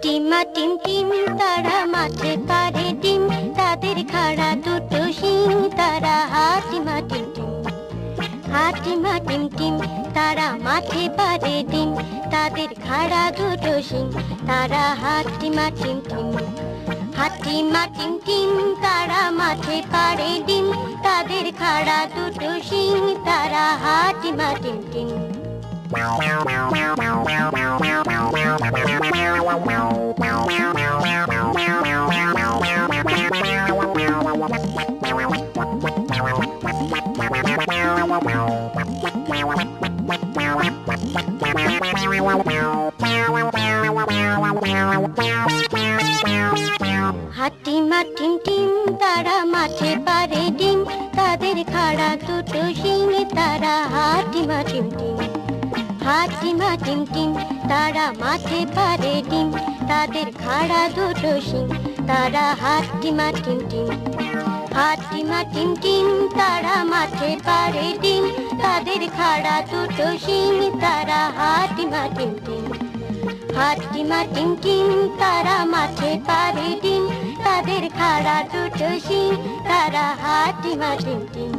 হাটিমা টিম টিম তারা মাঠে পারে ডিম, তাদের খাড়া দুটো শিং, তারা হাটিমা টিম টিম। হাটিমা টিম টিম তারা মাঠে পারে ডিম, তাদের খাড়া দুটো শিং, তারা হাটিমা টিম টিম। হাটিমা টিম টিম তারা মাঠে পারে ডিম, তাদের খাড়া দুটো শিং, তারা হাটিমা টিম টিম। হাটিমা টিম টিম তারা মাঠে পারে ডিম, তাদের খাড়া দুটো শিং, তারা হাটিমা টিম টিম। হাটিমা টিম টিম তারা মাঠে পারে ডিম, তাদের খাড়া দুটো শিং, তারা হাটিমা টিম টিম। হাটিমা টিম টিম তারা মাঠে পারে ডিম, তাদের খাড়া দুটো শিং, তারা হাটিমা টিম টিম। হাটিমা টিম টিম তারা মাঠে পারে ডিম, তাদের খাড়া দুটো শিং, তারা হাটিমা টিম টিম।